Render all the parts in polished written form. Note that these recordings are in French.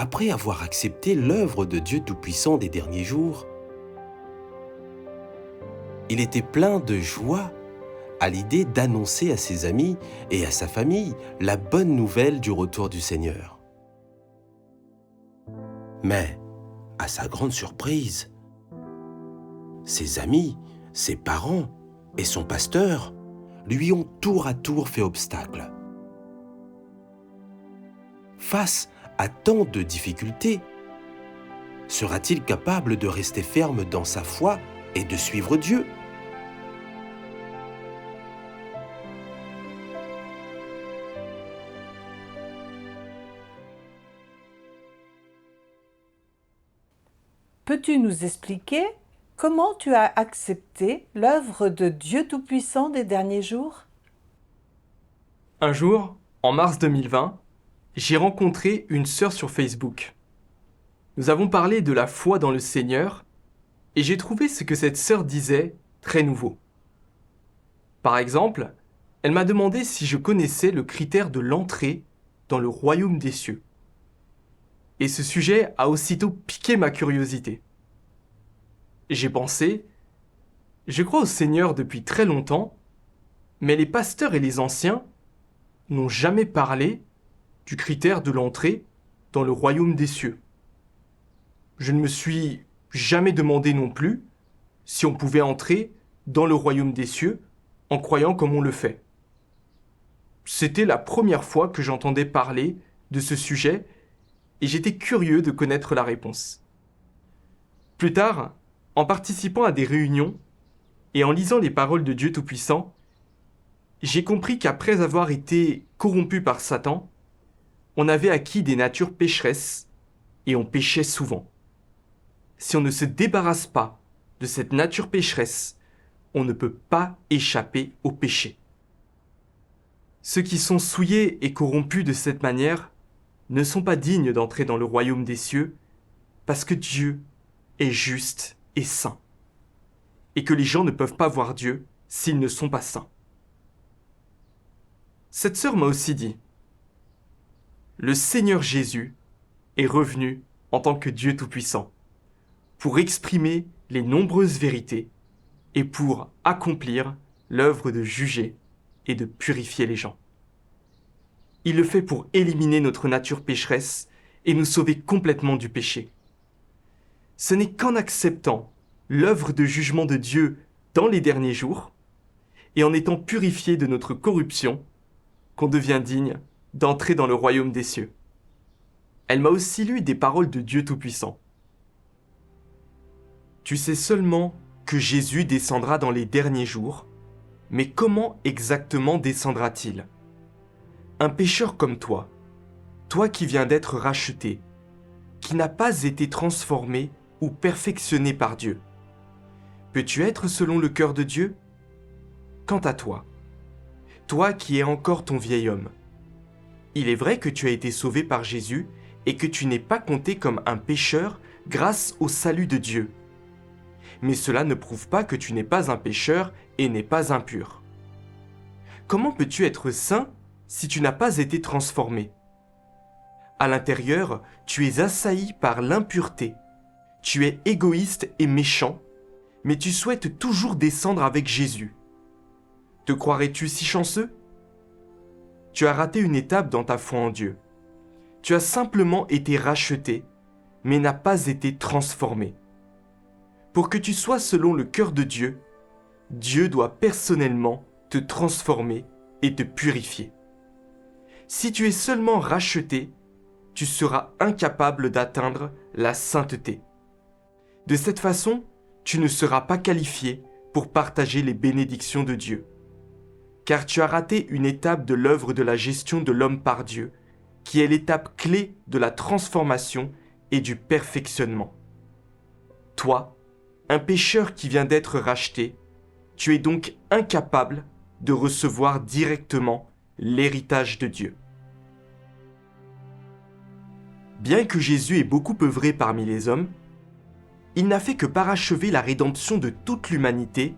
après avoir accepté l'œuvre de Dieu Tout-Puissant des derniers jours, il était plein de joie à l'idée d'annoncer à ses amis et à sa famille la bonne nouvelle du retour du Seigneur. Mais, à sa grande surprise, ses amis, ses parents et son pasteur lui ont tour à tour fait obstacle. Face à tant de difficultés, sera-t-il capable de rester ferme dans sa foi et de suivre Dieu ? Peux-tu nous expliquer comment tu as accepté l'œuvre de Dieu Tout-Puissant des derniers jours ? Un jour, en mars 2020, j'ai rencontré une sœur sur Facebook. Nous avons parlé de la foi dans le Seigneur et j'ai trouvé ce que cette sœur disait très nouveau. Par exemple, elle m'a demandé si je connaissais le critère de l'entrée dans le royaume des cieux. Et ce sujet a aussitôt piqué ma curiosité. J'ai pensé, je crois au Seigneur depuis très longtemps, mais les pasteurs et les anciens n'ont jamais parlé du critère de l'entrée dans le royaume des cieux. Je ne me suis jamais demandé non plus si on pouvait entrer dans le royaume des cieux en croyant comme on le fait. C'était la première fois que j'entendais parler de ce sujet et j'étais curieux de connaître la réponse. Plus tard, en participant à des réunions et en lisant les paroles de Dieu Tout-Puissant, j'ai compris qu'après avoir été corrompu par Satan, on avait acquis des natures pécheresses et on péchait souvent. Si on ne se débarrasse pas de cette nature pécheresse, on ne peut pas échapper au péché. Ceux qui sont souillés et corrompus de cette manière ne sont pas dignes d'entrer dans le royaume des cieux parce que Dieu est juste et saint et que les gens ne peuvent pas voir Dieu s'ils ne sont pas saints. Cette sœur m'a aussi dit « Le Seigneur Jésus est revenu en tant que Dieu Tout-Puissant pour exprimer les nombreuses vérités et pour accomplir l'œuvre de juger et de purifier les gens. Il le fait pour éliminer notre nature pécheresse et nous sauver complètement du péché. Ce n'est qu'en acceptant l'œuvre de jugement de Dieu dans les derniers jours et en étant purifié de notre corruption qu'on devient digne d'entrer dans le royaume des cieux. » Elle m'a aussi lu des paroles de Dieu Tout-Puissant. « Tu sais seulement que Jésus descendra dans les derniers jours, mais comment exactement descendra-t-il ? Un pécheur comme toi, toi qui viens d'être racheté, qui n'a pas été transformé ou perfectionné par Dieu. Peux-tu être selon le cœur de Dieu ? Quant à toi, toi qui es encore ton vieil homme, il est vrai que tu as été sauvé par Jésus et que tu n'es pas compté comme un pécheur grâce au salut de Dieu. Mais cela ne prouve pas que tu n'es pas un pécheur et n'es pas impur. Comment peux-tu être saint si tu n'as pas été transformé ? À l'intérieur, tu es assailli par l'impureté. Tu es égoïste et méchant, mais tu souhaites toujours descendre avec Jésus. Te croirais-tu si chanceux ? Tu as raté une étape dans ta foi en Dieu. Tu as simplement été racheté, mais n'as pas été transformé. Pour que tu sois selon le cœur de Dieu, Dieu doit personnellement te transformer et te purifier. Si tu es seulement racheté, tu seras incapable d'atteindre la sainteté. De cette façon, tu ne seras pas qualifié pour partager les bénédictions de Dieu. Car tu as raté une étape de l'œuvre de la gestion de l'homme par Dieu, qui est l'étape clé de la transformation et du perfectionnement. Toi, un pécheur qui vient d'être racheté, tu es donc incapable de recevoir directement l'héritage de Dieu. Bien que Jésus ait beaucoup œuvré parmi les hommes, il n'a fait que parachever la rédemption de toute l'humanité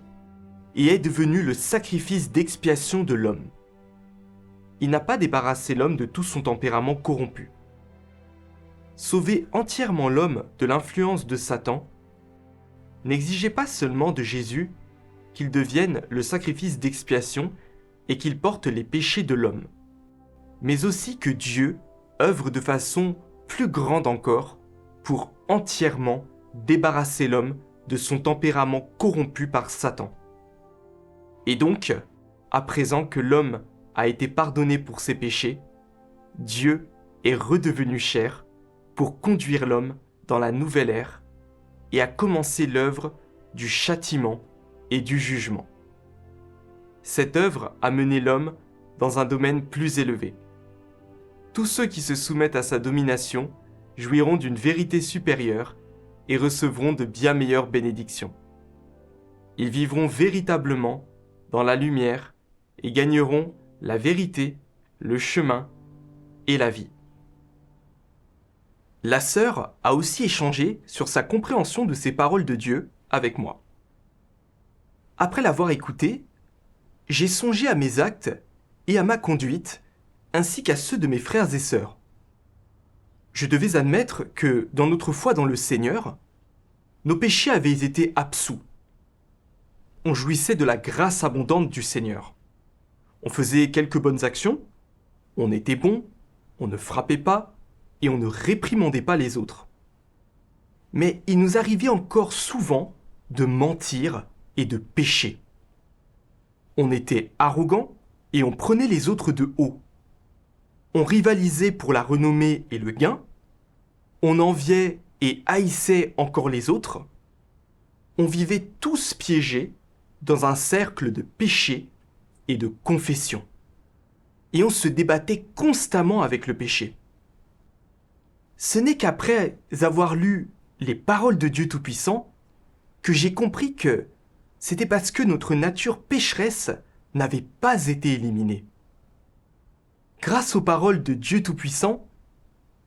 et est devenu le sacrifice d'expiation de l'homme. Il n'a pas débarrassé l'homme de tout son tempérament corrompu. sauver entièrement l'homme de l'influence de Satan, n'exigeait pas seulement de Jésus qu'il devienne le sacrifice d'expiation et qu'il porte les péchés de l'homme, mais aussi que Dieu œuvre de façon plus grande encore pour entièrement débarrasser l'homme de son tempérament corrompu par Satan. Et donc, à présent que l'homme a été pardonné pour ses péchés, Dieu est redevenu chair pour conduire l'homme dans la nouvelle ère et a commencé l'œuvre du châtiment et du jugement. Cette œuvre a mené l'homme dans un domaine plus élevé. Tous ceux qui se soumettent à sa domination jouiront d'une vérité supérieure et recevront de bien meilleures bénédictions. Ils vivront véritablement dans la lumière et gagneront la vérité, le chemin et la vie. La sœur a aussi échangé sur sa compréhension de ces paroles de Dieu avec moi. Après l'avoir écoutée, j'ai songé à mes actes et à ma conduite, ainsi qu'à ceux de mes frères et sœurs. Je devais admettre que, dans notre foi dans le Seigneur, nos péchés avaient été absous. On jouissait de la grâce abondante du Seigneur. On faisait quelques bonnes actions, on était bon, on ne frappait pas et on ne réprimandait pas les autres. Mais il nous arrivait encore souvent de mentir et de pécher. On était arrogant et on prenait les autres de haut. On rivalisait pour la renommée et le gain, on enviait et haïssait encore les autres, on vivait tous piégés dans un cercle de péché et de confession. Et on se débattait constamment avec le péché. Ce n'est qu'après avoir lu les paroles de Dieu Tout-Puissant que j'ai compris que c'était parce que notre nature pécheresse n'avait pas été éliminée. Grâce aux paroles de Dieu Tout-Puissant,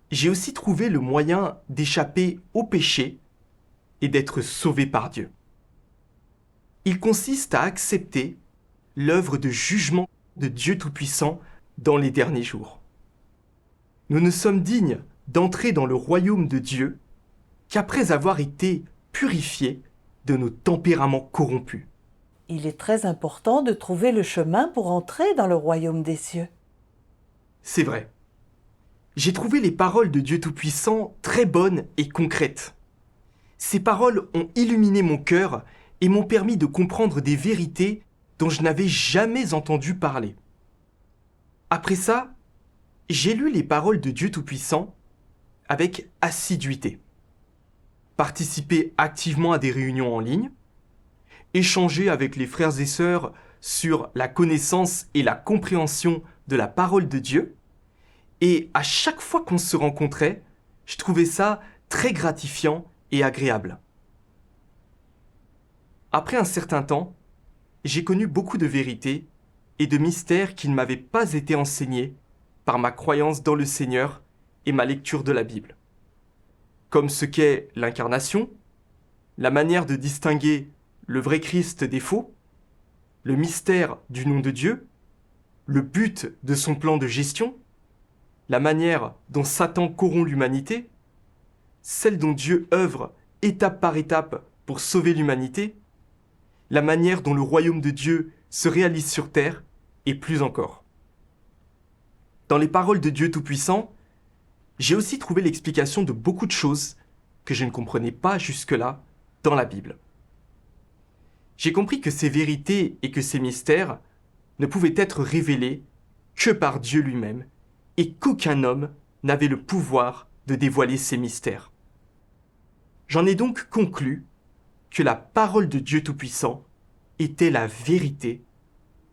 j'ai aussi trouvé le moyen d'échapper au péché et d'être sauvé par Dieu. Il consiste à accepter l'œuvre de jugement de Dieu Tout-Puissant dans les derniers jours. Nous ne sommes dignes d'entrer dans le royaume de Dieu qu'après avoir été purifiés de nos tempéraments corrompus. Il est très important de trouver le chemin pour entrer dans le royaume des cieux. C'est vrai. J'ai trouvé les paroles de Dieu Tout-Puissant très bonnes et concrètes. Ces paroles ont illuminé mon cœur et m'ont permis de comprendre des vérités dont je n'avais jamais entendu parler. Après ça, j'ai lu les paroles de Dieu Tout-Puissant avec assiduité. Participer activement à des réunions en ligne, échanger avec les frères et sœurs sur la connaissance et la compréhension de la parole de Dieu, et à chaque fois qu'on se rencontrait, je trouvais ça très gratifiant et agréable. Après un certain temps, j'ai connu beaucoup de vérités et de mystères qui ne m'avaient pas été enseignés par ma croyance dans le Seigneur et ma lecture de la Bible. Comme ce qu'est l'incarnation, la manière de distinguer le vrai Christ des faux, le mystère du nom de Dieu, le but de son plan de gestion, la manière dont Satan corrompt l'humanité, celle dont Dieu œuvre étape par étape pour sauver l'humanité, la manière dont le royaume de Dieu se réalise sur terre, et plus encore. Dans les paroles de Dieu Tout-Puissant, j'ai aussi trouvé l'explication de beaucoup de choses que je ne comprenais pas jusque-là dans la Bible. J'ai compris que ces vérités et que ces mystères ne pouvaient être révélés que par Dieu lui-même et qu'aucun homme n'avait le pouvoir de dévoiler ces mystères. J'en ai donc conclu que la parole de Dieu Tout-Puissant était la vérité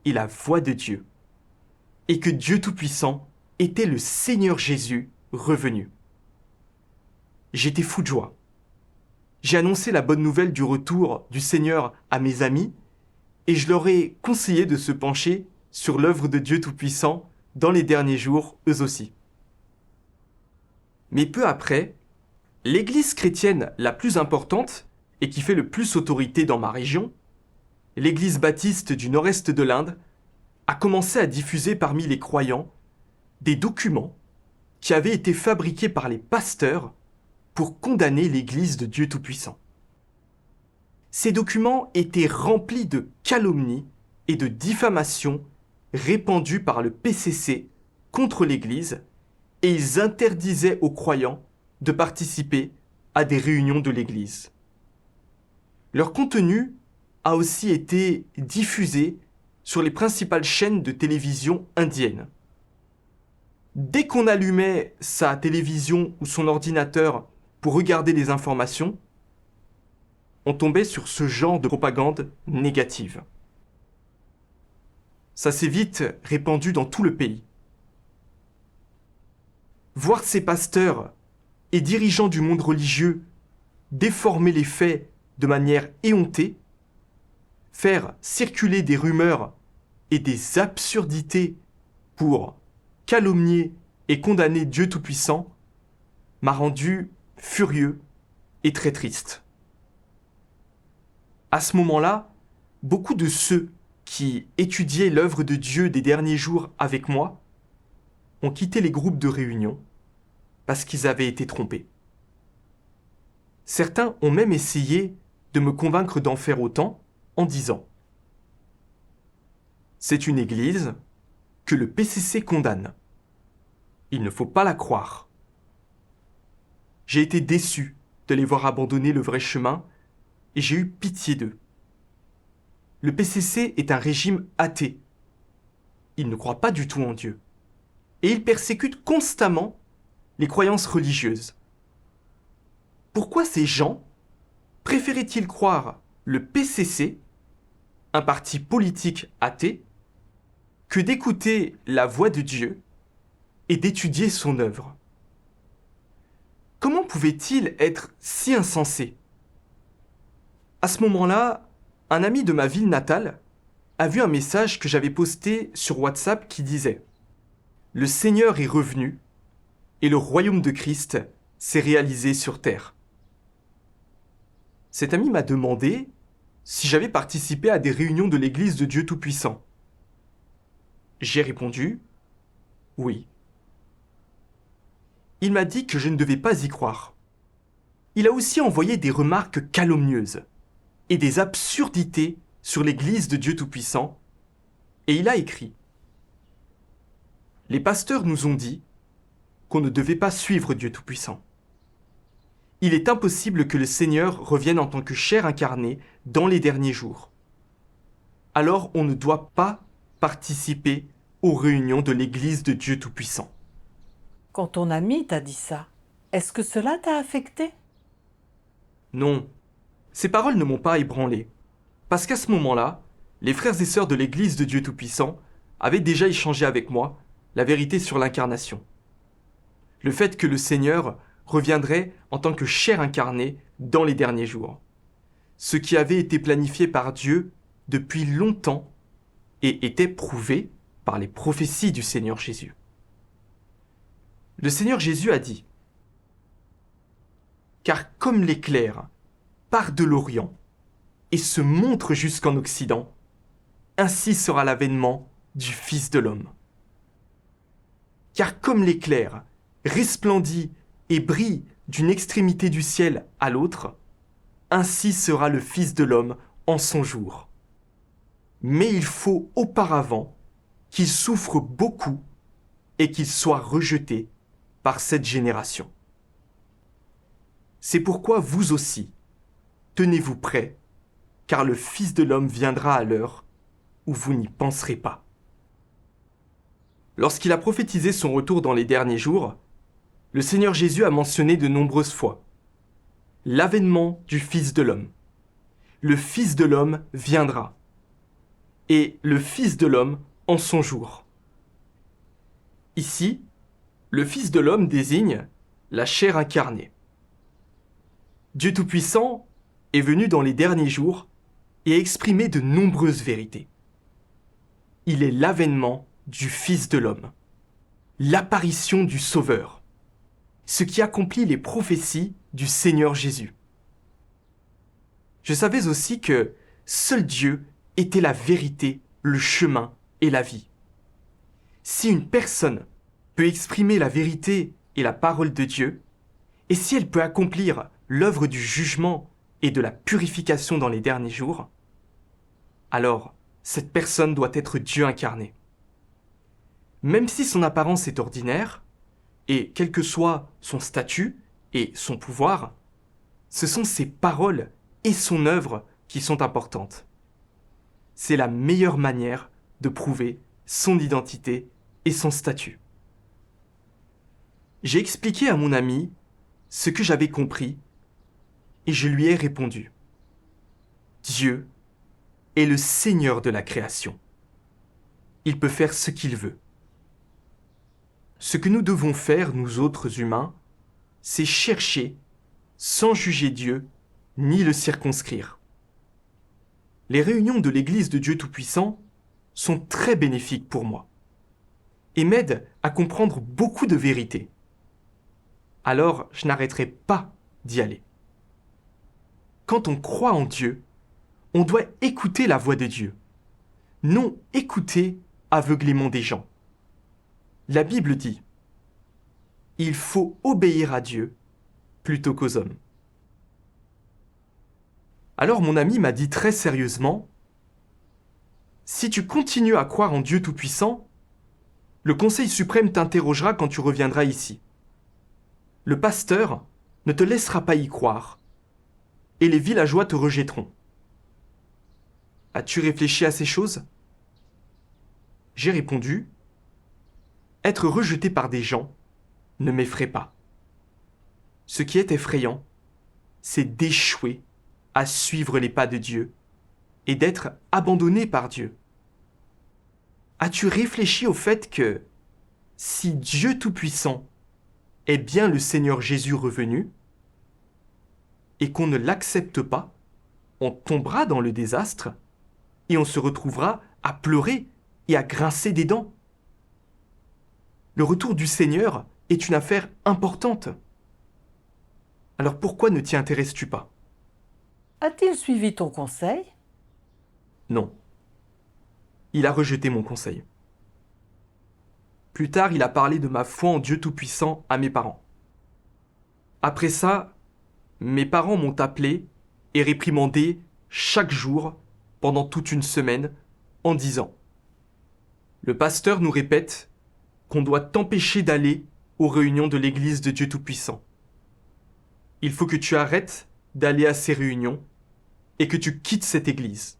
et la voix de Dieu, et que Dieu Tout-Puissant était le Seigneur Jésus revenu. J'étais fou de joie. J'ai annoncé la bonne nouvelle du retour du Seigneur à mes amis, et je leur ai conseillé de se pencher sur l'œuvre de Dieu Tout-Puissant dans les derniers jours, eux aussi. Mais peu après, l'église chrétienne la plus importante et qui fait le plus autorité dans ma région, l'église baptiste du nord-est de l'Inde, a commencé à diffuser parmi les croyants des documents qui avaient été fabriqués par les pasteurs pour condamner l'Église de Dieu Tout-Puissant. Ces documents étaient remplis de calomnies et de diffamations répandues par le PCC contre l'Église, et ils interdisaient aux croyants de participer à des réunions de l'Église. Leur contenu a aussi été diffusé sur les principales chaînes de télévision indiennes. Dès qu'on allumait sa télévision ou son ordinateur pour regarder les informations, on tombait sur ce genre de propagande négative. Ça s'est vite répandu dans tout le pays. Voir ces pasteurs et dirigeants du monde religieux déformer les faits de manière éhontée, faire circuler des rumeurs et des absurdités pour calomnier et condamner Dieu Tout-Puissant, m'a rendu furieux et très triste. À ce moment-là, beaucoup de ceux qui étudiaient l'œuvre de Dieu des derniers jours avec moi ont quitté les groupes de réunion parce qu'ils avaient été trompés. Certains ont même essayé de me convaincre d'en faire autant en disant « C'est une église que le PCC condamne. Il ne faut pas la croire. » J'ai été déçu de les voir abandonner le vrai chemin et j'ai eu pitié d'eux. Le PCC est un régime athée. Il ne croit pas du tout en Dieu. Et il persécute constamment les croyances religieuses. Pourquoi ces gens préféraient-ils croire le PCC, un parti politique athée, que d'écouter la voix de Dieu et d'étudier son œuvre? Comment pouvaient-ils être si insensés? À ce moment-là, un ami de ma ville natale a vu un message que j'avais posté sur WhatsApp qui disait « Le Seigneur est revenu et le royaume de Christ s'est réalisé sur terre. » Cet ami m'a demandé si j'avais participé à des réunions de l'Église de Dieu Tout-Puissant. J'ai répondu « Oui ». Il m'a dit que je ne devais pas y croire. Il a aussi envoyé des remarques calomnieuses et des absurdités sur l'Église de Dieu Tout-Puissant, et il a écrit « Les pasteurs nous ont dit qu'on ne devait pas suivre Dieu Tout-Puissant. Il est impossible que le Seigneur revienne en tant que chair incarnée dans les derniers jours. Alors on ne doit pas participer aux réunions de l'Église de Dieu Tout-Puissant. » Quand ton ami t'a dit ça, est-ce que cela t'a affecté? Non, ces paroles ne m'ont pas ébranlé, parce qu'à ce moment-là, les frères et sœurs de l'Église de Dieu Tout-Puissant avaient déjà échangé avec moi la vérité sur l'incarnation. Le fait que le Seigneur reviendrait en tant que chair incarnée dans les derniers jours. Ce qui avait été planifié par Dieu depuis longtemps et était prouvé par les prophéties du Seigneur Jésus. Le Seigneur Jésus a dit « Car comme l'éclair part de l'Orient et se montre jusqu'en Occident, ainsi sera l'avènement du Fils de l'homme. Car comme l'éclair resplendit et brille d'une extrémité du ciel à l'autre, ainsi sera le Fils de l'homme en son jour. Mais il faut auparavant qu'il souffre beaucoup et qu'il soit rejeté par cette génération. C'est pourquoi vous aussi, tenez-vous prêts, car le Fils de l'homme viendra à l'heure où vous n'y penserez pas. » Lorsqu'il a prophétisé son retour dans les derniers jours, le Seigneur Jésus a mentionné de nombreuses fois l'avènement du Fils de l'homme. Le Fils de l'homme viendra. Et le Fils de l'homme en son jour. Ici, le Fils de l'homme désigne la chair incarnée. Dieu Tout-Puissant est venu dans les derniers jours et a exprimé de nombreuses vérités. Il est l'avènement du Fils de l'homme, l'apparition du Sauveur, ce qui accomplit les prophéties du Seigneur Jésus. Je savais aussi que seul Dieu était la vérité, le chemin et la vie. Si une personne peut exprimer la vérité et la parole de Dieu, et si elle peut accomplir l'œuvre du jugement et de la purification dans les derniers jours, alors cette personne doit être Dieu incarné. Même si son apparence est ordinaire, et quel que soit son statut et son pouvoir, ce sont ses paroles et son œuvre qui sont importantes. C'est la meilleure manière de prouver son identité et son statut. J'ai expliqué à mon ami ce que j'avais compris et je lui ai répondu. Dieu est le Seigneur de la création. Il peut faire ce qu'il veut. Ce que nous devons faire, nous autres humains, c'est chercher, sans juger Dieu, ni le circonscrire. Les réunions de l'Église de Dieu Tout-Puissant sont très bénéfiques pour moi et m'aident à comprendre beaucoup de vérités. Alors je n'arrêterai pas d'y aller. Quand on croit en Dieu, on doit écouter la voix de Dieu, non écouter aveuglément des gens. La Bible dit « Il faut obéir à Dieu plutôt qu'aux hommes ». Alors mon ami m'a dit très sérieusement « Si tu continues à croire en Dieu Tout-Puissant, le Conseil suprême t'interrogera quand tu reviendras ici. Le pasteur ne te laissera pas y croire, et les villageois te rejetteront. As-tu réfléchi à ces choses ?» J'ai répondu « Être rejeté par des gens ne m'effraie pas. Ce qui est effrayant, c'est d'échouer à suivre les pas de Dieu et d'être abandonné par Dieu. As-tu réfléchi au fait que si Dieu Tout-Puissant est bien le Seigneur Jésus revenu et qu'on ne l'accepte pas, on tombera dans le désastre et on se retrouvera à pleurer et à grincer des dents. Le retour du Seigneur est une affaire importante. Alors pourquoi ne t'y intéresses-tu pas ? A-t-il suivi ton conseil? Non. Il a rejeté mon conseil. Plus tard, il a parlé de ma foi en Dieu Tout-Puissant à mes parents. Après ça, mes parents m'ont appelé et réprimandé chaque jour pendant toute une semaine en disant « Le pasteur nous répète qu'on doit t'empêcher d'aller aux réunions de l'Église de Dieu Tout-Puissant. Il faut que tu arrêtes d'aller à ces réunions et que tu quittes cette Église. »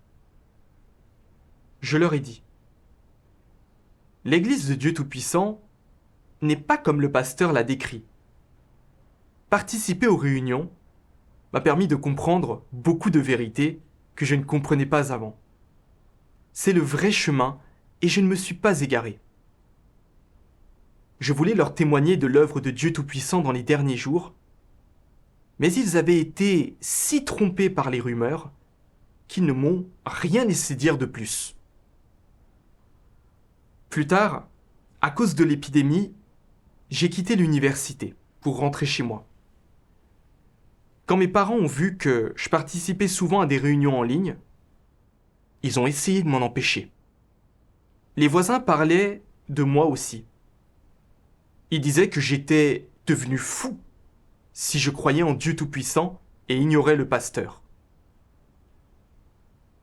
Je leur ai dit « L'Église de Dieu Tout-Puissant n'est pas comme le pasteur l'a décrit. Participer aux réunions m'a permis de comprendre beaucoup de vérités que je ne comprenais pas avant. C'est le vrai chemin et je ne me suis pas égaré. Je voulais leur témoigner de l'œuvre de Dieu Tout-Puissant dans les derniers jours, mais ils avaient été si trompés par les rumeurs qu'ils ne m'ont rien laissé dire de plus. Plus tard, à cause de l'épidémie, j'ai quitté l'université pour rentrer chez moi. Quand mes parents ont vu que je participais souvent à des réunions en ligne, ils ont essayé de m'en empêcher. Les voisins parlaient de moi aussi. Ils disaient que j'étais devenu fou si je croyais en Dieu Tout-Puissant et ignorais le pasteur.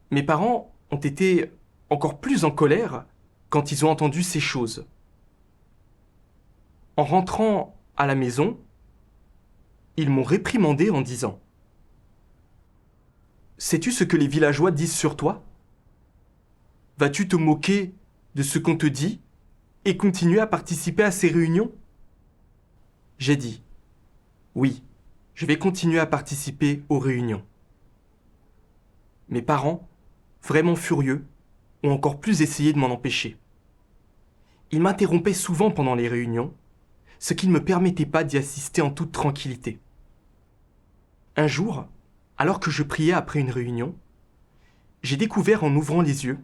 Mes parents ont été encore plus en colère quand ils ont entendu ces choses. En rentrant à la maison, ils m'ont réprimandé en disant « Sais-tu ce que les villageois disent sur toi ? Vas-tu te moquer de ce qu'on te dit et continuer à participer à ces réunions ?» J'ai dit « Oui, je vais continuer à participer aux réunions. » Mes parents, vraiment furieux, ont encore plus essayé de m'en empêcher. Ils m'interrompaient souvent pendant les réunions, ce qui ne me permettait pas d'y assister en toute tranquillité. Un jour, alors que je priais après une réunion, j'ai découvert en ouvrant les yeux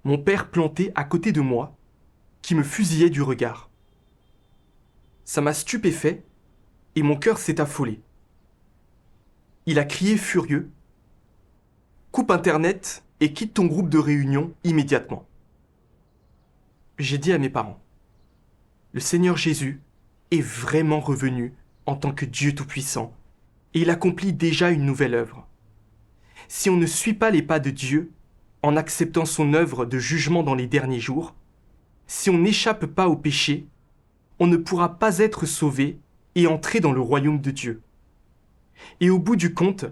mon père planté à côté de moi, qui me fusillait du regard. Ça m'a stupéfait et mon cœur s'est affolé. Il a crié furieux « Coupe Internet et quitte ton groupe de réunion immédiatement. » J'ai dit à mes parents le Seigneur Jésus est vraiment revenu en tant que Dieu Tout-Puissant, et il accomplit déjà une nouvelle œuvre. Si on ne suit pas les pas de Dieu, en acceptant son œuvre de jugement dans les derniers jours, si on n'échappe pas au péché, on ne pourra pas être sauvé et entrer dans le royaume de Dieu. Et au bout du compte,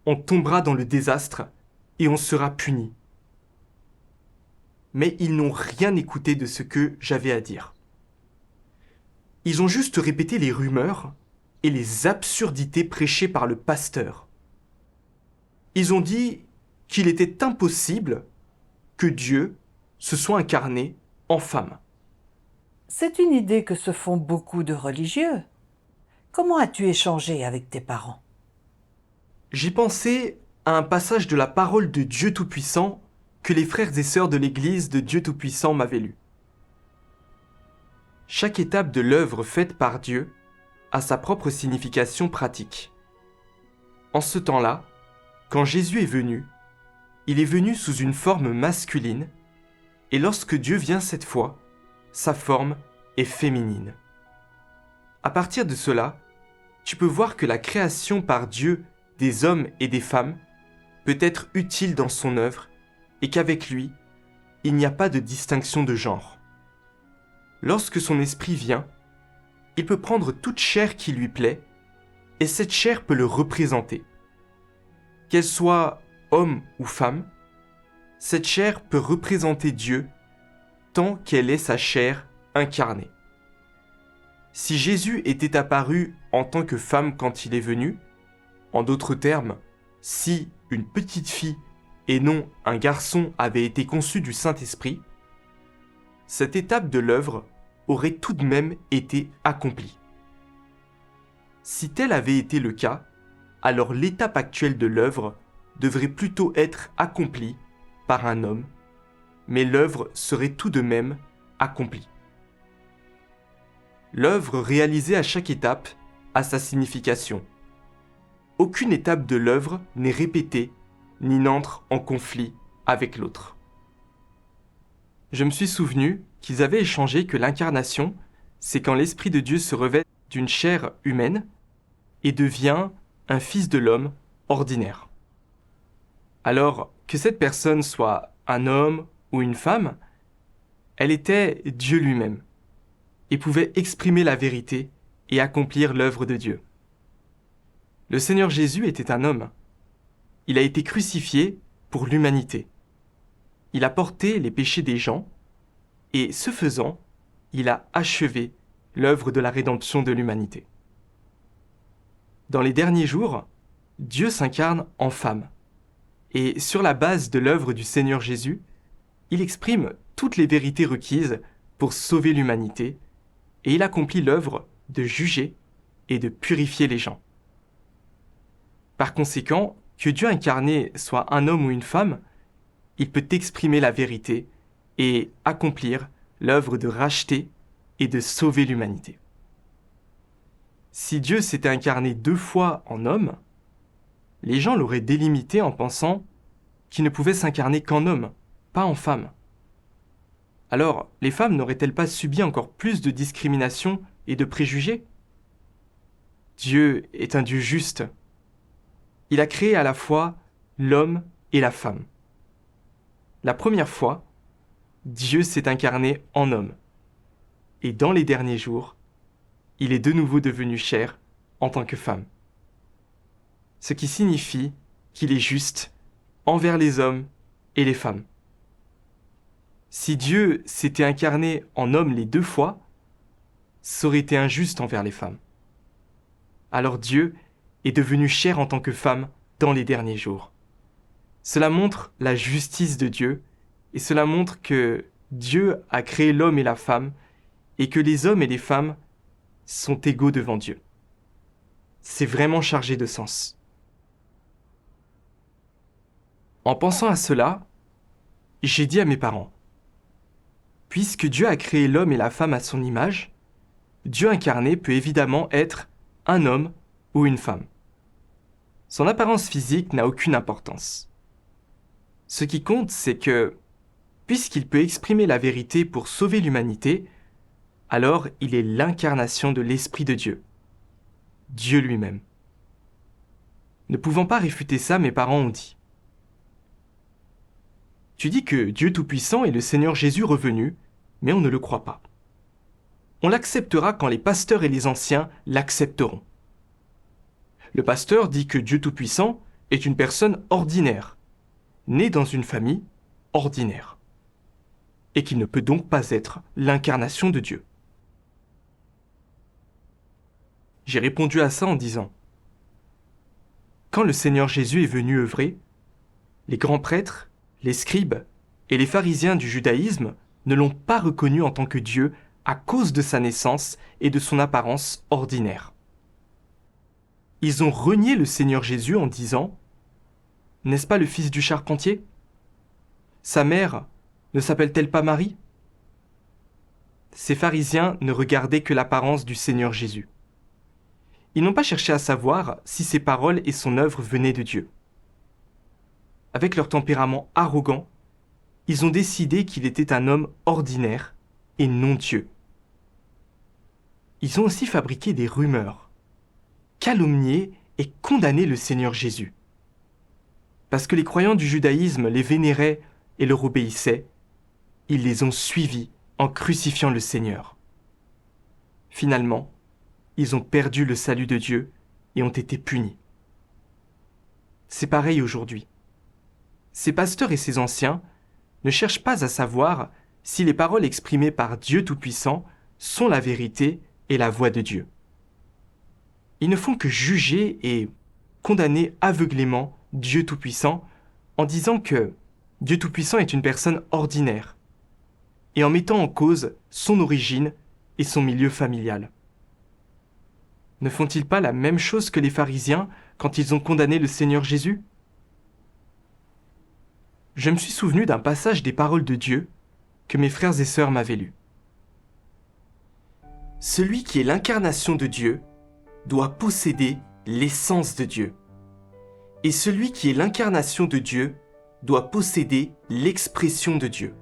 on tombera dans le désastre et on sera puni. Mais ils n'ont rien écouté de ce que j'avais à dire. Ils ont juste répété les rumeurs et les absurdités prêchées par le pasteur. Ils ont dit qu'il était impossible que Dieu se soit incarné en femme. C'est une idée que se font beaucoup de religieux. Comment as-tu échangé avec tes parents? J'ai pensé à un passage de la parole de Dieu Tout-Puissant que les frères et sœurs de l'Église de Dieu Tout-Puissant m'avaient lu. Chaque étape de l'œuvre faite par Dieu a sa propre signification pratique. En ce temps-là, quand Jésus est venu, il est venu sous une forme masculine, et lorsque Dieu vient cette fois, sa forme est féminine. À partir de cela, tu peux voir que la création par Dieu des hommes et des femmes peut être utile dans son œuvre et qu'avec lui, il n'y a pas de distinction de genre. Lorsque son esprit vient, il peut prendre toute chair qui lui plaît et cette chair peut le représenter. Qu'elle soit homme ou femme, cette chair peut représenter Dieu tant qu'elle est sa chair incarnée. Si Jésus était apparu en tant que femme quand il est venu, en d'autres termes, si une petite fille et non un garçon avait été conçu du Saint-Esprit, cette étape de l'œuvre aurait tout de même été accomplie. Si tel avait été le cas, alors l'étape actuelle de l'œuvre devrait plutôt être accomplie par un homme, mais l'œuvre serait tout de même accomplie. L'œuvre réalisée à chaque étape a sa signification. Aucune étape de l'œuvre n'est répétée ni n'entre en conflit avec l'autre. Je me suis souvenu qu'ils avaient échangé que l'incarnation, c'est quand l'Esprit de Dieu se revêt d'une chair humaine et devient un fils de l'homme ordinaire. Alors que cette personne soit un homme ou une femme, elle était Dieu lui-même et pouvait exprimer la vérité et accomplir l'œuvre de Dieu. Le Seigneur Jésus était un homme. Il a été crucifié pour l'humanité. Il a porté les péchés des gens et, ce faisant, il a achevé l'œuvre de la rédemption de l'humanité. Dans les derniers jours, Dieu s'incarne en femme. Et sur la base de l'œuvre du Seigneur Jésus, il exprime toutes les vérités requises pour sauver l'humanité et il accomplit l'œuvre de juger et de purifier les gens. Par conséquent, que Dieu incarné soit un homme ou une femme, il peut exprimer la vérité et accomplir l'œuvre de racheter et de sauver l'humanité. Si Dieu s'était incarné 2 fois en homme, les gens l'auraient délimité en pensant qu'il ne pouvait s'incarner qu'en homme, pas en femme. Alors, les femmes n'auraient-elles pas subi encore plus de discrimination et de préjugés? Dieu est un Dieu juste. Il a créé à la fois l'homme et la femme. La première fois, Dieu s'est incarné en homme. Et dans les derniers jours, il est de nouveau devenu chair en tant que femme. Ce qui signifie qu'il est juste envers les hommes et les femmes. Si Dieu s'était incarné en homme les 2 fois, ça aurait été injuste envers les femmes. Alors Dieu est devenu chair en tant que femme dans les derniers jours. Cela montre la justice de Dieu et cela montre que Dieu a créé l'homme et la femme et que les hommes et les femmes sont égaux devant Dieu. C'est vraiment chargé de sens. En pensant à cela, j'ai dit à mes parents, puisque Dieu a créé l'homme et la femme à son image, Dieu incarné peut évidemment être un homme ou une femme. Son apparence physique n'a aucune importance. Ce qui compte, c'est que, puisqu'il peut exprimer la vérité pour sauver l'humanité, alors il est l'incarnation de l'Esprit de Dieu, Dieu lui-même. Ne pouvant pas réfuter ça, mes parents ont dit: Tu dis que Dieu Tout-Puissant est le Seigneur Jésus revenu, mais on ne le croit pas. On l'acceptera quand les pasteurs et les anciens l'accepteront. Le pasteur dit que Dieu Tout-Puissant est une personne ordinaire, née dans une famille ordinaire, et qu'il ne peut donc pas être l'incarnation de Dieu. J'ai répondu à ça en disant: Quand le Seigneur Jésus est venu œuvrer, les grands prêtres, les scribes et les pharisiens du judaïsme ne l'ont pas reconnu en tant que Dieu à cause de sa naissance et de son apparence ordinaire. Ils ont renié le Seigneur Jésus en disant: N'est-ce pas le fils du charpentier? Sa mère ne s'appelle-t-elle pas Marie? Ces pharisiens ne regardaient que l'apparence du Seigneur Jésus. Ils n'ont pas cherché à savoir si ses paroles et son œuvre venaient de Dieu. Avec leur tempérament arrogant, ils ont décidé qu'il était un homme ordinaire et non Dieu. Ils ont aussi fabriqué des rumeurs, calomnié et condamné le Seigneur Jésus. Parce que les croyants du judaïsme les vénéraient et leur obéissaient, ils les ont suivis en crucifiant le Seigneur. Finalement, ils ont perdu le salut de Dieu et ont été punis. C'est pareil aujourd'hui. Ces pasteurs et ces anciens ne cherchent pas à savoir si les paroles exprimées par Dieu Tout-Puissant sont la vérité et la voix de Dieu. Ils ne font que juger et condamner aveuglément Dieu Tout-Puissant en disant que Dieu Tout-Puissant est une personne ordinaire et en mettant en cause son origine et son milieu familial. Ne font-ils pas la même chose que les pharisiens quand ils ont condamné le Seigneur Jésus? Je me suis souvenu d'un passage des paroles de Dieu que mes frères et sœurs m'avaient lu. Celui qui est l'incarnation de Dieu doit posséder l'essence de Dieu. Et celui qui est l'incarnation de Dieu doit posséder l'expression de Dieu.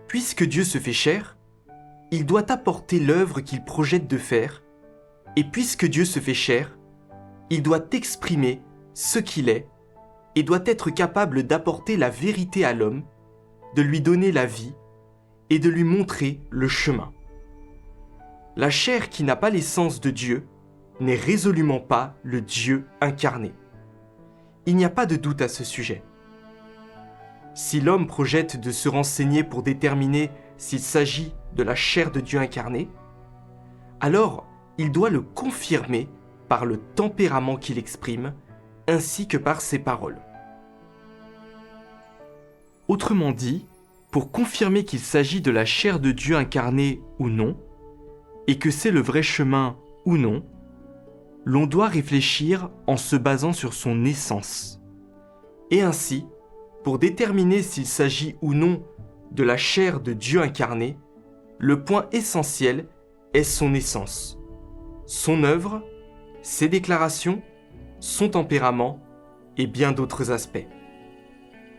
Puisque Dieu se fait chair, il doit apporter l'œuvre qu'il projette de faire, et puisque Dieu se fait chair, il doit exprimer ce qu'il est et doit être capable d'apporter la vérité à l'homme, de lui donner la vie et de lui montrer le chemin. La chair qui n'a pas l'essence de Dieu n'est résolument pas le Dieu incarné. Il n'y a pas de doute à ce sujet. Si l'homme projette de se renseigner pour déterminer s'il s'agit de la chair de Dieu incarné, alors il doit le confirmer par le tempérament qu'il exprime, ainsi que par ses paroles. Autrement dit, pour confirmer qu'il s'agit de la chair de Dieu incarnée ou non, et que c'est le vrai chemin ou non, l'on doit réfléchir en se basant sur son essence. Et ainsi, pour déterminer s'il s'agit ou non de la chair de Dieu incarné, le point essentiel est son essence, son œuvre, ses déclarations, son tempérament et bien d'autres aspects,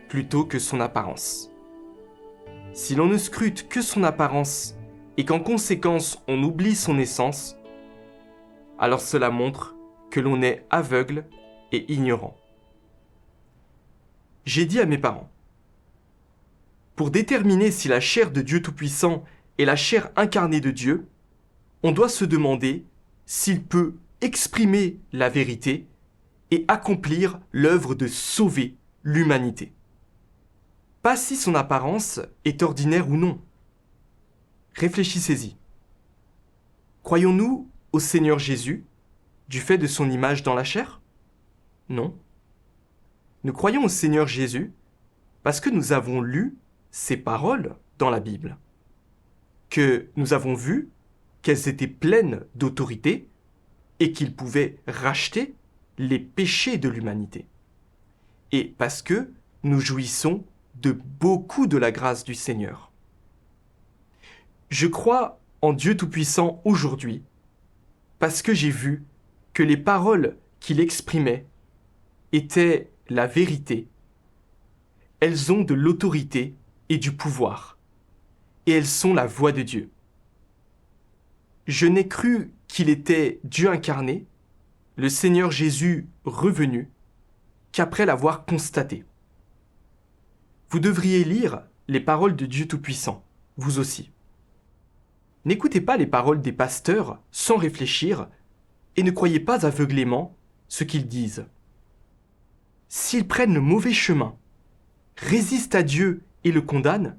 plutôt que son apparence. Si l'on ne scrute que son apparence et qu'en conséquence on oublie son essence, alors cela montre que l'on est aveugle et ignorant. J'ai dit à mes parents: pour déterminer si la chair de Dieu Tout-Puissant est la chair incarnée de Dieu, on doit se demander s'il peut exprimer la vérité et accomplir l'œuvre de sauver l'humanité. Pas si son apparence est ordinaire ou non. Réfléchissez-y. Croyons-nous au Seigneur Jésus du fait de son image dans la chair? Non. Nous croyons au Seigneur Jésus parce que nous avons lu ses paroles dans la Bible, que nous avons vu qu'elles étaient pleines d'autorité et qu'il pouvait racheter les péchés de l'humanité. Et parce que nous jouissons de beaucoup de la grâce du Seigneur. Je crois en Dieu Tout-Puissant aujourd'hui parce que j'ai vu que les paroles qu'il exprimait étaient la vérité. Elles ont de l'autorité et du pouvoir, et elles sont la voix de Dieu. Je n'ai cru qu'il était Dieu incarné, le Seigneur Jésus revenu, qu'après l'avoir constaté. Vous devriez lire les paroles de Dieu Tout-Puissant, vous aussi. N'écoutez pas les paroles des pasteurs sans réfléchir et ne croyez pas aveuglément ce qu'ils disent. S'ils prennent le mauvais chemin, résistent à Dieu et le condamnent,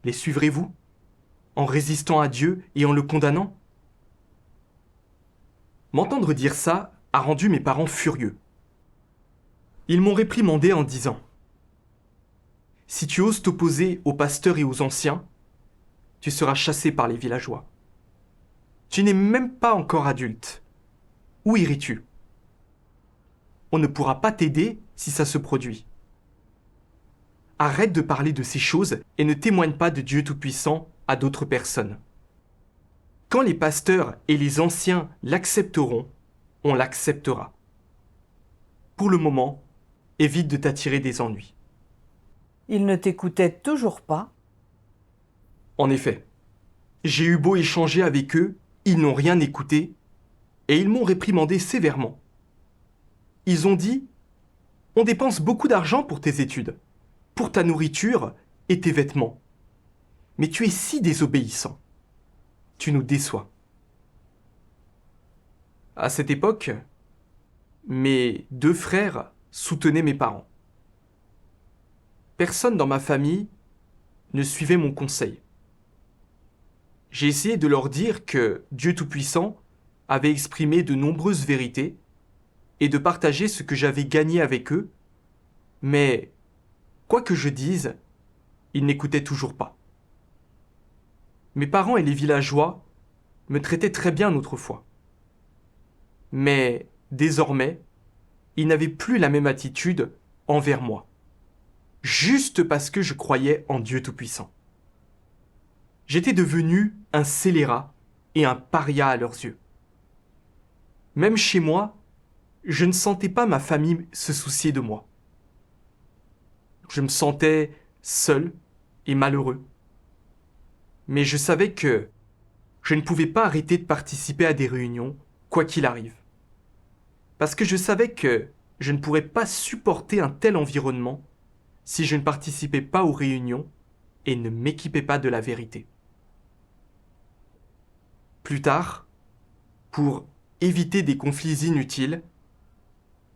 les suivrez-vous en résistant à Dieu et en le condamnant? M'entendre dire ça a rendu mes parents furieux. Ils m'ont réprimandé en disant « Si tu oses t'opposer aux pasteurs et aux anciens, tu seras chassé par les villageois. Tu n'es même pas encore adulte. Où irais-tu? On ne pourra pas t'aider si ça se produit. Arrête de parler de ces choses et ne témoigne pas de Dieu Tout-Puissant à d'autres personnes. Quand les pasteurs et les anciens l'accepteront, on l'acceptera. Pour le moment, évite de t'attirer des ennuis. » Ils ne t'écoutaient toujours pas. En effet, j'ai eu beau échanger avec eux, ils n'ont rien écouté et ils m'ont réprimandé sévèrement. Ils ont dit « On dépense beaucoup d'argent pour tes études, pour ta nourriture et tes vêtements. Mais tu es si désobéissant. Tu nous déçois. » À cette époque, mes 2 frères soutenaient mes parents. Personne dans ma famille ne suivait mon conseil. J'ai essayé de leur dire que Dieu Tout-Puissant avait exprimé de nombreuses vérités et de partager ce que j'avais gagné avec eux, mais quoi que je dise, ils n'écoutaient toujours pas. Mes parents et les villageois me traitaient très bien autrefois. Mais désormais, ils n'avaient plus la même attitude envers moi, juste parce que je croyais en Dieu Tout-Puissant. J'étais devenu un scélérat et un paria à leurs yeux. Même chez moi, je ne sentais pas ma famille se soucier de moi. Je me sentais seul et malheureux. Mais je savais que je ne pouvais pas arrêter de participer à des réunions, quoi qu'il arrive. Parce que je savais que je ne pourrais pas supporter un tel environnement si je ne participais pas aux réunions et ne m'équipais pas de la vérité. Plus tard, pour éviter des conflits inutiles,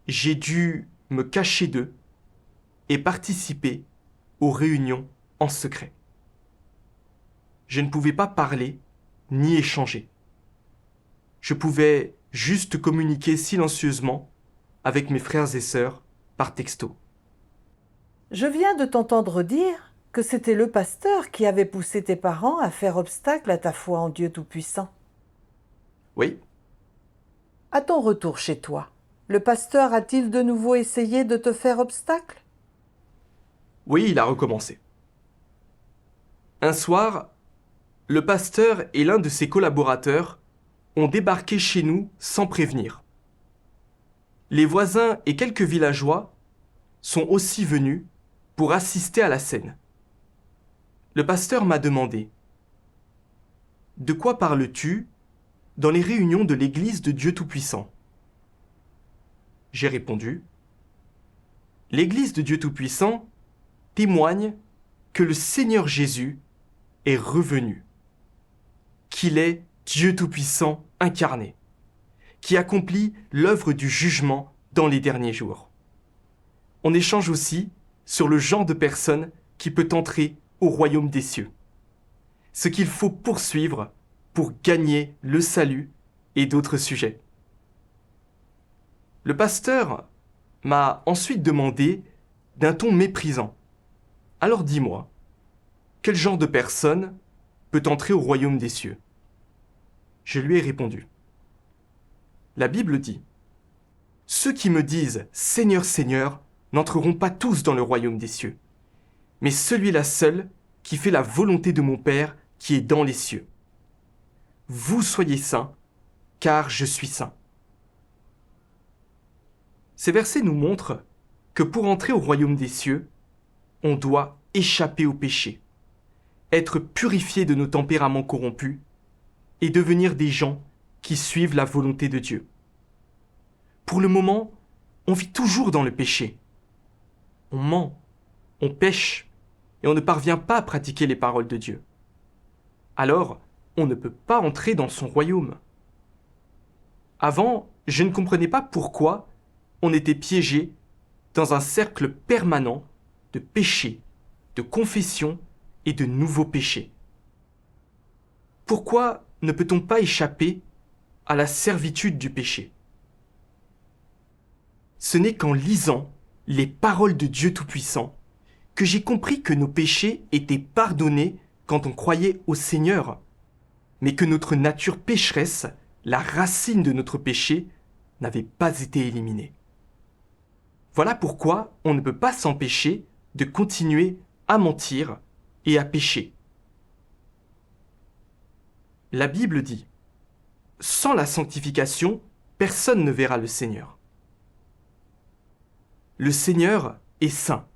j'ai dû me cacher d'eux et participer aux réunions en secret. Je ne pouvais pas parler ni échanger. Je pouvais juste communiquer silencieusement avec mes frères et sœurs par texto. Je viens de t'entendre dire que c'était le pasteur qui avait poussé tes parents à faire obstacle à ta foi en Dieu Tout-Puissant. Oui, À ton retour chez toi, le pasteur a-t-il de nouveau essayé de te faire obstacle? oui, il a recommencé. Un soir, le pasteur et l'un de ses collaborateurs ont débarqué chez nous sans prévenir. Les voisins et quelques villageois sont aussi venus pour assister à la scène. Le pasteur m'a demandé « De quoi parles-tu dans les réunions de l'Église de Dieu Tout-Puissant ?» J'ai répondu « L'Église de Dieu Tout-Puissant témoigne que le Seigneur Jésus est revenu, qu'il est Dieu Tout-Puissant incarné, qui accomplit l'œuvre du jugement dans les derniers jours. On échange aussi sur le genre de personne qui peut entrer au royaume des cieux, ce qu'il faut poursuivre pour gagner le salut et d'autres sujets. » Le pasteur m'a ensuite demandé d'un ton méprisant « Alors dis-moi, quel genre de personne peut entrer au royaume des cieux ?» Je lui ai répondu. La Bible dit « Ceux qui me disent « Seigneur, Seigneur » n'entreront pas tous dans le royaume des cieux, mais celui-là seul qui fait la volonté de mon Père qui est dans les cieux. Vous soyez saints, car je suis saint. » Ces versets nous montrent que pour entrer au royaume des cieux, on doit échapper au péché, être purifié de nos tempéraments corrompus et devenir des gens qui suivent la volonté de Dieu. Pour le moment, on vit toujours dans le péché. On ment, on pêche, et on ne parvient pas à pratiquer les paroles de Dieu. Alors, on ne peut pas entrer dans son royaume. Avant, je ne comprenais pas pourquoi on était piégé dans un cercle permanent de péché, de confession et de nouveaux péchés. Pourquoi ne peut-on pas échapper à la servitude du péché? Ce n'est qu'en lisant les paroles de Dieu Tout-Puissant que j'ai compris que nos péchés étaient pardonnés quand on croyait au Seigneur, mais que notre nature pécheresse, la racine de notre péché, n'avait pas été éliminée. Voilà pourquoi on ne peut pas s'empêcher de continuer à mentir et à pécher. La Bible dit « Sans la sanctification, personne ne verra le Seigneur ». Le Seigneur est saint.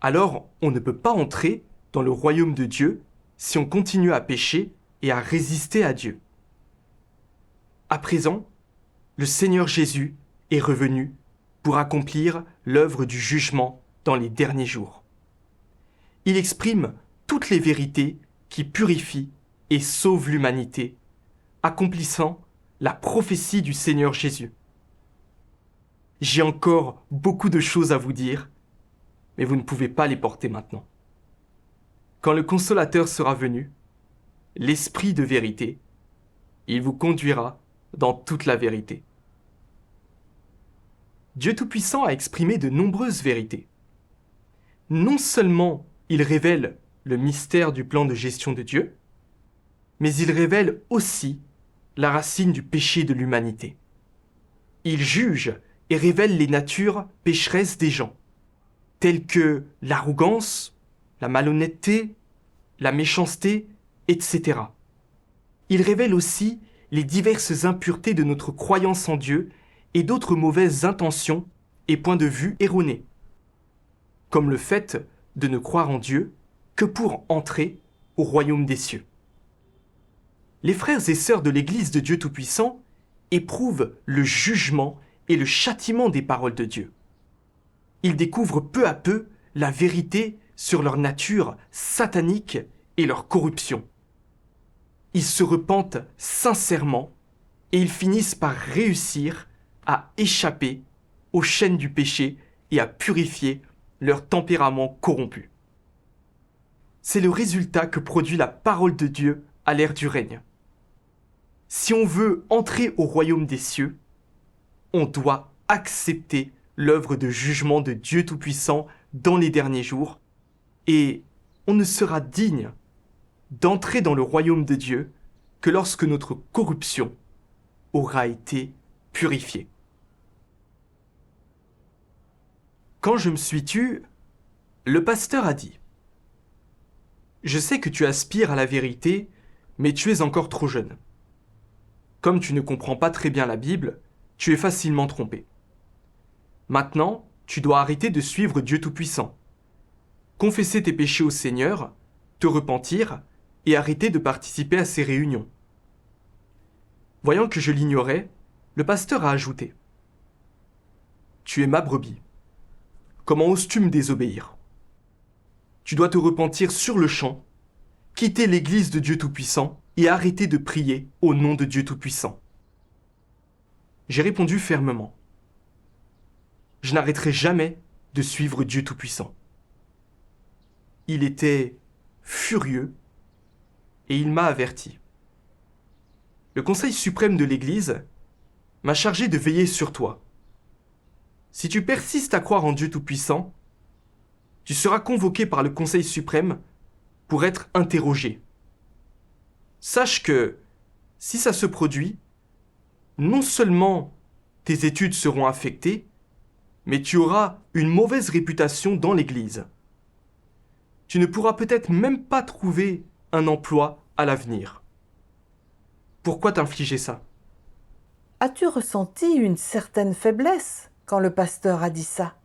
Alors on ne peut pas entrer dans le royaume de Dieu si on continue à pécher et à résister à Dieu. À présent, le Seigneur Jésus est revenu pour accomplir l'œuvre du jugement dans les derniers jours. Il exprime toutes les vérités qui purifient et sauvent l'humanité, accomplissant la prophétie du Seigneur Jésus. J'ai encore beaucoup de choses à vous dire, mais vous ne pouvez pas les porter maintenant. Quand le Consolateur sera venu, l'Esprit de vérité, il vous conduira dans toute la vérité. Dieu Tout-Puissant a exprimé de nombreuses vérités. Non seulement il révèle le mystère du plan de gestion de Dieu, mais il révèle aussi la racine du péché de l'humanité. Il juge et révèle les natures pécheresses des gens, telles que l'arrogance, la malhonnêteté, la méchanceté, etc. Il révèle aussi les diverses impuretés de notre croyance en Dieu et d'autres mauvaises intentions et points de vue erronés, comme le fait de ne croire en Dieu que pour entrer au royaume des cieux. Les frères et sœurs de l'Église de Dieu Tout-Puissant éprouvent le jugement et le châtiment des paroles de Dieu. Ils découvrent peu à peu la vérité sur leur nature satanique et leur corruption. Ils se repentent sincèrement et ils finissent par réussir à échapper aux chaînes du péché et à purifier leur tempérament corrompu. C'est le résultat que produit la parole de Dieu à l'ère du règne. Si on veut entrer au royaume des cieux, on doit accepter l'œuvre de jugement de Dieu Tout-Puissant dans les derniers jours, et on ne sera digne d'entrer dans le royaume de Dieu que lorsque notre corruption aura été purifiée. Quand je me suis tu, le pasteur a dit « Je sais que tu aspires à la vérité, mais tu es encore trop jeune. Comme tu ne comprends pas très bien la Bible, tu es facilement trompé. Maintenant, tu dois arrêter de suivre Dieu Tout-Puissant, confesser tes péchés au Seigneur, te repentir et arrêter de participer à ses réunions. » Voyant que je l'ignorais, le pasteur a ajouté « Tu es ma brebis. Comment oses-tu me désobéir? Tu dois te repentir sur le champ, quitter l'Église de Dieu Tout-Puissant et arrêter de prier au nom de Dieu Tout-Puissant. » J'ai répondu fermement. Je n'arrêterai jamais de suivre Dieu Tout-Puissant. Il était furieux et il m'a averti. Le Conseil suprême de l'Église m'a chargé de veiller sur toi. Si tu persistes à croire en Dieu Tout-Puissant, tu seras convoqué par le Conseil suprême pour être interrogé. Sache que, si ça se produit, non seulement tes études seront affectées, mais tu auras une mauvaise réputation dans l'Église. Tu ne pourras peut-être même pas trouver un emploi à l'avenir. Pourquoi t'infliger ça? As-tu ressenti une certaine faiblesse quand le pasteur a dit ça?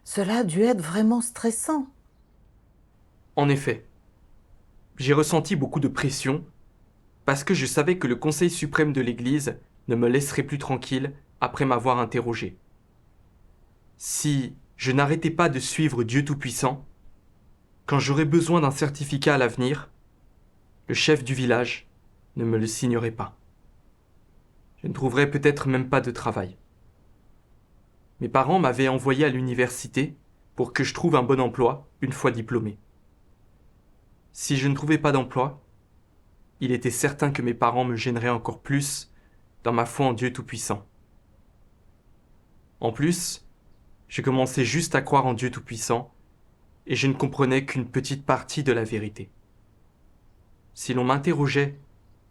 Cela a dû être vraiment stressant. En effet, j'ai ressenti beaucoup de pression parce que je savais que le Conseil suprême de l'Église ne me laisserait plus tranquille après m'avoir interrogé. Si je n'arrêtais pas de suivre Dieu Tout-Puissant, quand j'aurais besoin d'un certificat à l'avenir, le chef du village ne me le signerait pas. Je ne trouverais peut-être même pas de travail. Mes parents m'avaient envoyé à l'université pour que je trouve un bon emploi une fois diplômé. Si je ne trouvais pas d'emploi, il était certain que mes parents me gêneraient encore plus dans ma foi en Dieu Tout-Puissant. En plus, je commençais juste à croire en Dieu Tout-Puissant et je ne comprenais qu'une petite partie de la vérité. Si l'on m'interrogeait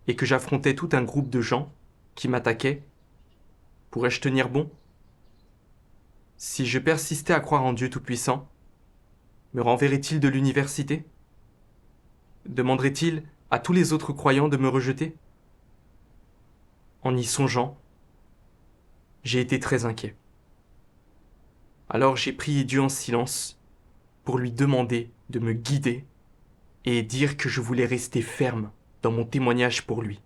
et que j'affrontais tout un groupe de gens qui m'attaquaient, pourrais-je tenir bon ? Si je persistais à croire en Dieu Tout-Puissant, me renverrait-il de l'université ? Demanderait-il à tous les autres croyants de me rejeter ? En y songeant, j'ai été très inquiet. Alors j'ai prié Dieu en silence pour lui demander de me guider et dire que je voulais rester ferme dans mon témoignage pour lui.